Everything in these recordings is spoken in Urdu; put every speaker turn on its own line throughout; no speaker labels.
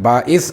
22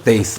23।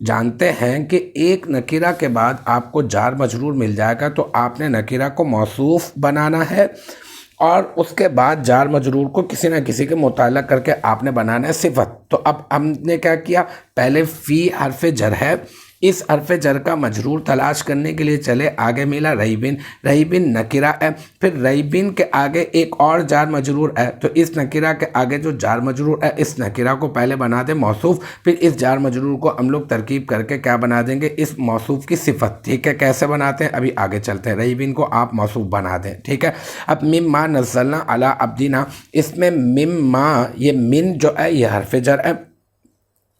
جانتے ہیں کہ ایک نکرہ کے بعد آپ کو جار مجرور مل جائے گا تو آپ نے نکرہ کو موصوف بنانا ہے اور اس کے بعد جار مجرور کو کسی نہ کسی کے متعلق کر کے آپ نے بنانا ہے صفت۔ تو اب ہم نے کیا کیا، پہلے فی حرف جر ہے، اس حرف جر کا مجرور تلاش کرنے کے لیے چلے، آگے ملا ریبن، ریبن نکرہ ہے، پھر ریبن کے آگے ایک اور جار مجرور ہے، تو اس نکرہ کے آگے جو جار مجرور ہے اس نکرہ کو پہلے بنا دیں موصوف، پھر اس جار مجرور کو ہم لوگ ترکیب کر کے کیا بنا دیں گے، اس موصوف کی صفت۔ ٹھیک ہے، کیسے بناتے ہیں ابھی آگے چلتے ہیں۔ ریبن کو آپ موصوف بنا دیں، ٹھیک ہے۔ اب مما نزلنا علی عبدنا، اس میں مما، یہ من جو ہے یہ حرف جر ہے،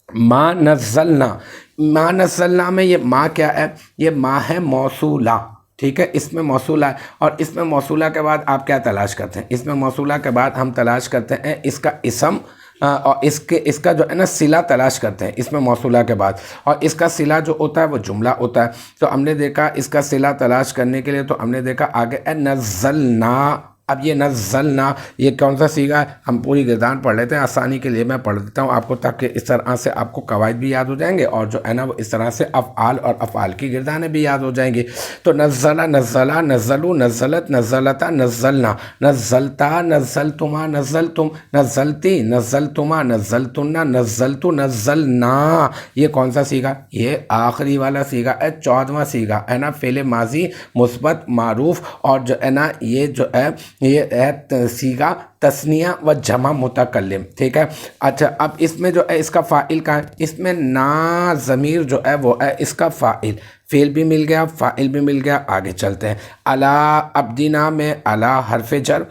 ما نزلنا، ما نزلنا میں یہ ما کیا ہے، یہ ما ہے موصولہ، ٹھیک ہے، اس میں موصولہ ہے، اور اس میں موصولہ کے بعد آپ کیا تلاش کرتے ہیں، اس میں موصولہ کے بعد ہم تلاش کرتے ہیں اس کا اسم، اور اس کا جو ہے نا صلہ تلاش کرتے ہیں اس میں موصولہ کے بعد، اور اس کا صلہ جو ہوتا ہے وہ جملہ ہوتا ہے۔ تو ہم نے دیکھا اس کا صلہ تلاش کرنے کے لیے، تو ہم نے دیکھا آگے نزلنا، اب یہ نزلنا یہ کون سا صیغہ ہے، ہم پوری گردان پڑھ لیتے ہیں، آسانی کے لیے میں پڑھ دیتا ہوں آپ کو، تاکہ اس طرح سے آپ کو قواعد بھی یاد ہو جائیں گے اور جو ہے نا وہ اس طرح سے افعال اور افعال کی گردانیں بھی یاد ہو جائیں گی۔ تو نزلہ، نزلہ، نزلو، نزلت، نزلتا، نزلنا، نزلتا، نزلتما، نزلتم، نزلتی، نزلتما، نزلتنا، نزلتو، نزلنا، یہ کون سا صیغہ، یہ آخری والا صیغہ ہے، 14واں صیغہ ہے نا، فعل ماضی مثبت معروف، اور جو ہے نا یہ جو ہے یہ ہے صیغہ تثنیہ و جمع متکلم، ٹھیک ہے۔ اچھا، اب اس میں جو ہے اس کا فاعل کہاں ہے، اس میں نا ضمیر جو ہے وہ ہے اس کا فاعل، فعل بھی مل گیا فاعل بھی مل گیا، آگے چلتے ہیں۔ علی عبدنا میں علی حرف جر،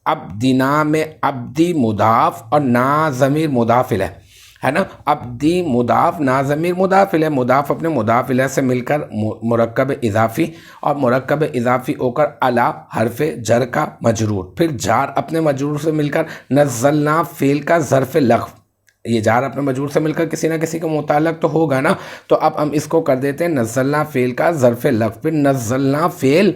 عبدنا میں عبدی مضاف اور نا ضمیر مضاف الیہ ہے نا، عبدی مضاف نا ضمیر مضاف الیہ، مضاف اپنے مضاف الیہ سے مل کر مرکب اضافی، اور مرکب اضافی ہو کر علی حرف جر کا مجرور، پھر جار اپنے مجرور سے مل کر نزلنا فعل کا ظرف لغو، یہ جار اپنے مجرور سے مل کر کسی نہ کسی کے متعلق تو ہوگا نا، تو اب ہم اس کو کر دیتے ہیں نزلنا فعل کا ظرف لغو، پھر نزلنا فعل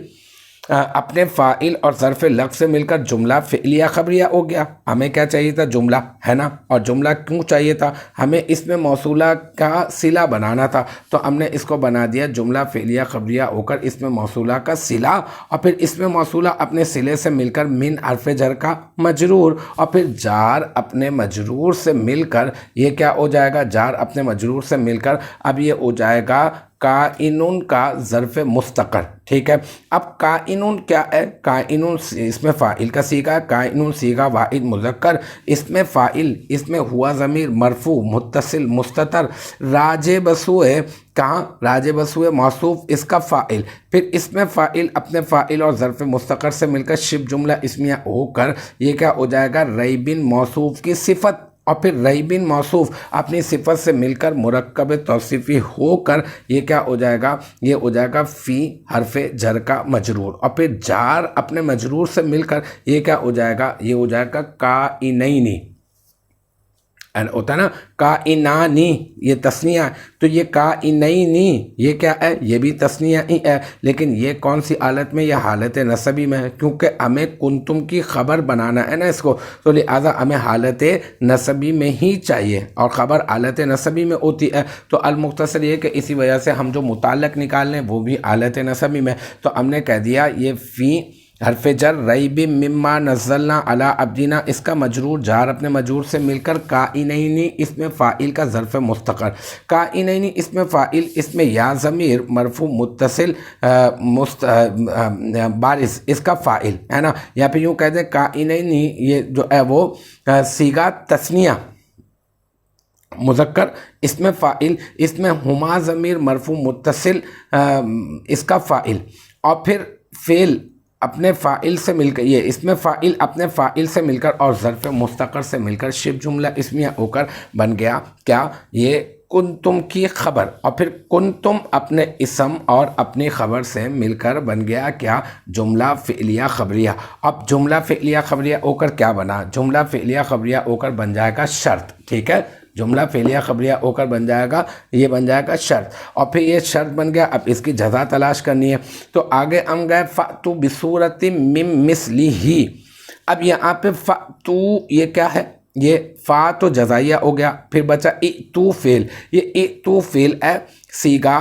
اپنے فاعل اور ظرف لغو سے مل کر جملہ فعلیہ خبریہ ہو گیا۔ ہمیں کیا چاہیے تھا، جملہ ہے نا، اور جملہ کیوں چاہیے تھا، ہمیں اس میں موصولہ کا صلہ بنانا تھا، تو ہم نے اس کو بنا دیا جملہ فعلیہ خبریہ ہو کر اس میں موصولہ کا صلہ، اور پھر اس میں موصولہ اپنے صلے سے مل کر من حرف جر کا مجرور، اور پھر جار اپنے مجرور سے مل کر یہ کیا ہو جائے گا، جار اپنے مجرور سے مل کر اب یہ ہو جائے گا کائنون کا ظرف مستقر، ٹھیک ہے۔ اب کائنون کیا ہے، کائنون اس میں فاعل کا صیغہ ہے، کائنون صیغہ واحد مذکر، اس میں فاعل، اس میں ہوا ضمیر مرفوع متصل مستتر، راجع بسوئے، کہاں راجع بسوئے موصوف، اس کا فاعل، پھر اس میں فاعل اپنے فاعل اور ظرف مستقر سے مل کر شبہ جملہ اسمیہ ہو کر یہ کیا ہو جائے گا، ریبن موصوف کی صفت، اور پھر ریبن موصوف اپنی صفت سے مل کر مرکب توصیفی ہو کر یہ کیا ہو جائے گا، یہ ہو جائے گا فی حرف جر کا مجرور، اور پھر جار اپنے مجرور سے مل کر یہ کیا ہو جائے گا، یہ ہو جائے گا کائنینی، ہوتا ہے نا کائنانی، یہ تثنیہ ہے، تو یہ کائنینی یہ کیا ہے، یہ بھی تثنیہ ہی ہے، لیکن یہ کون سی حالت میں، یہ حالت نصبی میں ہے، کیونکہ ہمیں کنتم کی خبر بنانا ہے نا اس کو، تو لہذا ہمیں حالت نصبی میں ہی چاہیے، اور خبر حالت نصبی میں ہوتی ہے، تو المختصر یہ کہ اسی وجہ سے ہم جو متعلق نکال لیں وہ بھی حالت نصبی میں، تو ہم نے کہہ دیا یہ فی حرف جر ریب مما نزلنا علی عبدنا، اس کا مجرور جار اپنے مجرور سے مل کر کائنینی، اس میں فاعل کا ظرف مستقر، کائنینی اس میں فاعل، اس میں یا ضمیر مرفوع متصل بارز، اس کا فاعل ہے نا، یا پھر یوں کہہ دیں کائنینی یہ جو ہے وہ صیغہ تثنیہ مذکر، اس میں فاعل، اس میں ہما ضمیر مرفوع متصل اس کا فاعل، اور پھر فعل اپنے فاعل سے مل کر، یہ اس میں فاعل اپنے فاعل سے مل کر اور ظرف مستقر سے مل کر شبہ جملہ اسمیہ ہو کر بن گیا کیا، یہ کنتم کی خبر، اور پھر کنتم اپنے اسم اور اپنی خبر سے مل کر بن گیا کیا، جملہ فعلیہ خبریہ۔ اب جملہ فعلیہ خبریہ ہو کر کیا بنا، جملہ فعلیہ خبریہ ہو کر بن جائے گا شرط، ٹھیک ہے، جملہ فعلیہ خبریہ ہو کر بن جائے گا، یہ بن جائے گا شرط، اور پھر یہ شرط بن گیا، اب اس کی جزا تلاش کرنی ہے، تو آگے ہم گئے فَأْتُوا بِصُورَةٍ مِّن مِّثْلِهِ، اب یہاں پہ فَأْتُوا یہ کیا ہے، یہ فا تو جزائیہ ہو گیا، پھر بچا ائتو فعل، یہ ائتو فعل ہے سیگا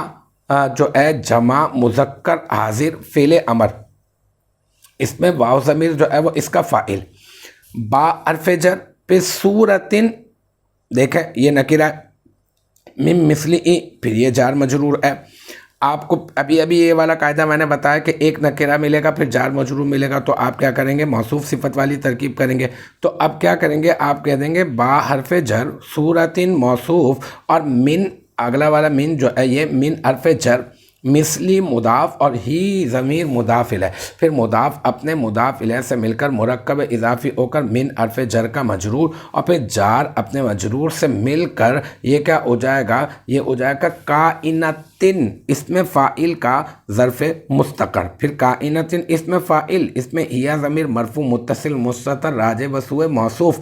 جو ہے جمع مذکر حاضر فعل امر، اس میں واو ضمیر جو ہے وہ اس کا فاعل، با حرف جر، پھر صورتن دیکھیں یہ نکرہ ہے، من مثل ای پھر یہ جار مجرور ہے۔ آپ کو ابھی یہ والا قاعدہ میں نے بتایا کہ ایک نکرہ ملے گا پھر جار مجرور ملے گا تو آپ کیا کریں گے، موصوف صفت والی ترکیب کریں گے۔ تو اب کیا کریں گے، آپ کہہ دیں گے با حرف جر صورتن موصوف، اور من اگلا والا من جو ہے یہ من حرف جر، مثلی مضاف اور ہی ضمیر مضاف الیہ، پھر مضاف اپنے مضاف الیہ سے مل کر مرکب اضافی ہو کر من حرف جر کا مجرور، اور پھر جار اپنے مجرور سے مل کر یہ کیا ہو جائے گا، یہ ہو جائے گا کائنتن، اس میں فاعل کا ظرف مستقر، پھر کائنتن اس میں فاعل، اس میں ہیا ضمیر مرفوع متصل مستتر راجع بسوء موصوف،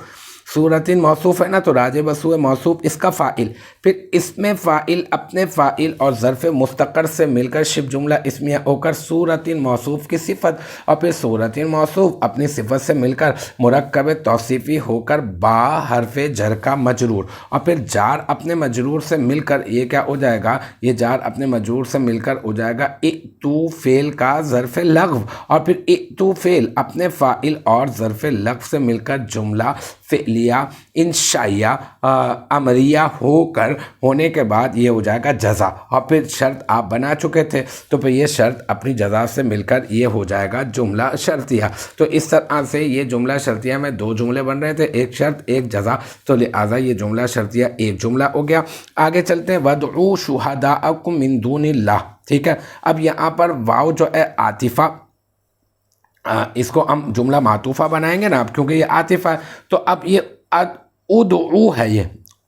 صورتن موصوف ہے نا تو راجع بسوء موصوف اس کا فاعل، پھر اس میں فاعل اپنے فاعل اور ظرف مستقر سے مل کر شبہ جملہ اسمیہ ہو کر صورتن موصوف کی صفت، اور پھر صورتن موصوف اپنی صفت سے مل کر مرکب توصیفی ہو کر با حرف جر کا مجرور، اور پھر جار اپنے مجرور سے مل کر یہ کیا ہو جائے گا، یہ جار اپنے مجرور سے مل کر ہو جائے گا ائتو فعل کا ظرف لغو، اور پھر ائتو فعل اپنے فاعل اور ظرف لغو سے مل کر جملہ فعلیہ انشائیہ امریہ ہو کر ہونے کے بعد یہ ہو جائے گا جزا، اور پھر شرط آپ بنا چکے تھے تو پھر یہ شرط اپنی جزا سے مل کر یہ ہو جائے گا جملہ شرطیہ۔ تو اس طرح سے یہ جملہ شرطیہ میں دو جملے بن رہے تھے، ایک شرط ایک جزا، تو لہٰذا یہ جملہ شرطیہ ایک جملہ ہو گیا۔ آگے چلتے ہیں وَادْعُوا شُهَدَاءَكُم مِّن دُونِ اللَّهِ، ٹھیک ہے۔ اب یہاں پر واو جو ہے عاطفہ، اس کو ہم جملہ معطوفہ بنائیں گے نا اب، کیونکہ یہ عاطفہ ہے، تو اب یہ ادعو ہے، یہ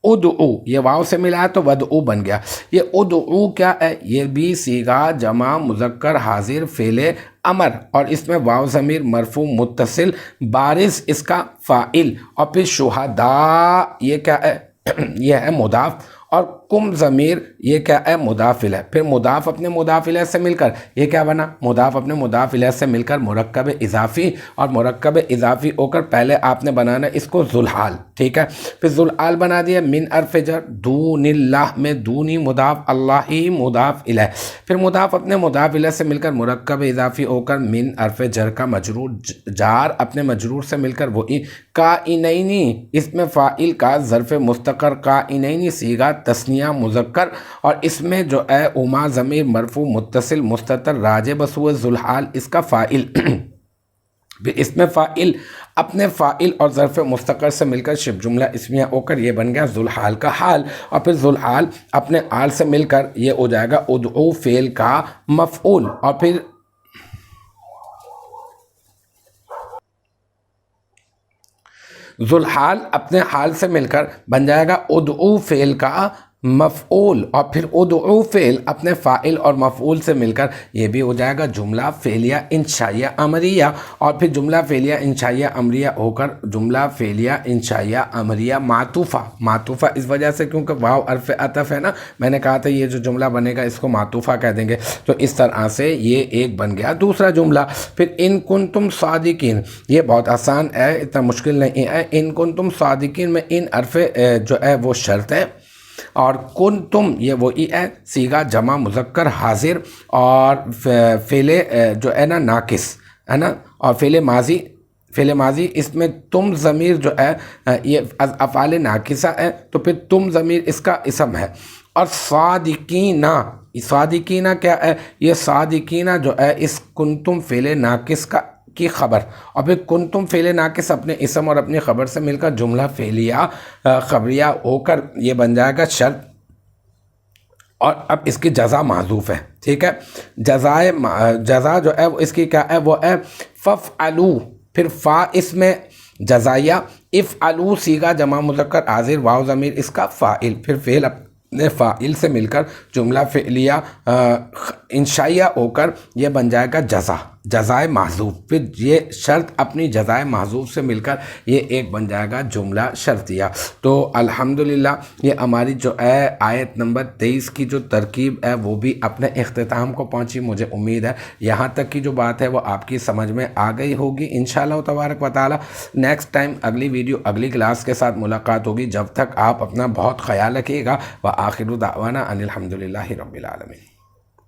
ادعو یہ واو سے ملا ہے تو ودعو بن گیا۔ یہ ادعو کیا ہے، یہ بھی صیغہ جمع مذکر حاضر فعل امر، اور اس میں واو ضمیر مرفوع متصل بارز اس کا فاعل، اور پھر شہداء یہ کیا ہے یہ ہے مضاف، اور کم ضمیر یہ کیا ہے مضاف الیہ، پھر مضاف اپنے مضاف الیہ سے مل کر یہ کیا بنا، مضاف اپنے مضاف الیہ سے مل کر مرکب اضافی، اور مرکب اضافی ہو کر پہلے آپ نے بنانا اس کو ذوالحال، ٹھیک ہے۔ پھر ذوالحال بنا دیا، من حرف جر دون اللہ میں دونی مضاف اللہ ہی مضاف الیہ، پھر مضاف اپنے مضاف الیہ سے مل کر مرکب اضافی ہو کر من حرف جر کا مجرور، جار اپنے مجرور سے مل کر وہی کائنینی، اس میں فاعل کا ظرف مستقر کائنینی صیغہ تثنیہ مذکر، اور اس میں جو ہے اما ضمیر مرفوع متصل مستتر راجع بسوء ذوالحال اس کا فاعل، پھر اس میں فاعل اپنے فاعل اور ظرف مستقر سے مل کر شبہ جملہ اسمیہ ہو کر یہ بن گیا ذوالحال کا حال، اور پھر ذوالحال اپنے حال سے مل کر یہ ہو جائے گا ادعو فعل کا مفعول، اور پھر ذوالحال اپنے حال سے مل کر بن جائے گا ادعو فعل کا مفعول، اور پھر ادعو فعل اپنے فاعل اور مفعول سے مل کر یہ بھی ہو جائے گا جملہ فعلیہ انشائیہ امریہ، اور پھر جملہ فعلیہ انشائیہ امریہ ہو کر جملہ فعلیہ انشائیہ امریہ معطوفہ اس وجہ سے کیونکہ واو حرف عطف ہے نا، میں نے کہا تھا یہ جو جملہ بنے گا اس کو معطوفہ کہہ دیں گے، تو اس طرح سے یہ ایک بن گیا دوسرا جملہ۔ پھر ان کنتم صادقین، یہ بہت آسان ہے، اتنا مشکل نہیں ہے۔ ان کنتم صادقین میں ان حرف جو ہے وہ شرط ہے، اور کنتم یہ وہی ہے صیغہ جمع مذکر حاضر، اور فعل جو ہے نا ناقص ہے نا، اور فعل ماضی اس میں تم ضمیر جو ہے یہ افعال ناقصہ ہے تو پھر تم ضمیر اس کا اسم ہے، اور صادقینہ کیا ہے، یہ صادقینہ جو ہے اس کنتم فعل ناقص کی خبر، اور پھر کنتم فعل ناقص اپنے اسم اور اپنی خبر سے مل کر جملہ فعلیہ خبریہ ہو کر یہ بن جائے گا شرط، اور اب اس کی جزا محذوف ہے، ٹھیک ہے۔ جزا جو ہے اس کی کیا ہے، وہ ہے فَافْعَلُوا، پھر فا اس میں جزائیہ، افعلوا صیغہ جمع مذکر حاضر واو ضمیر اس کا فاعل، پھر فعل اپنے فاعل سے مل کر جملہ فعلیہ انشائیہ ہو کر یہ بن جائے گا جزا۔ جزائے محذوف، پھر یہ شرط اپنی جزائے محذوف سے مل کر یہ ایک بن جائے گا جملہ شرطیہ۔ تو الحمدللہ یہ ہماری جو ہے آیت نمبر 23 کی جو ترکیب ہے وہ بھی اپنے اختتام کو پہنچی۔ مجھے امید ہے یہاں تک کی جو بات ہے وہ آپ کی سمجھ میں آ گئی ہوگی انشاءاللہ تبارک و تعالی۔ نیکسٹ ٹائم اگلی ویڈیو اگلی کلاس کے ساتھ ملاقات ہوگی، جب تک آپ اپنا بہت خیال رکھیے گا۔ وآخر دعوانا ان الحمدللہ رب العالمین۔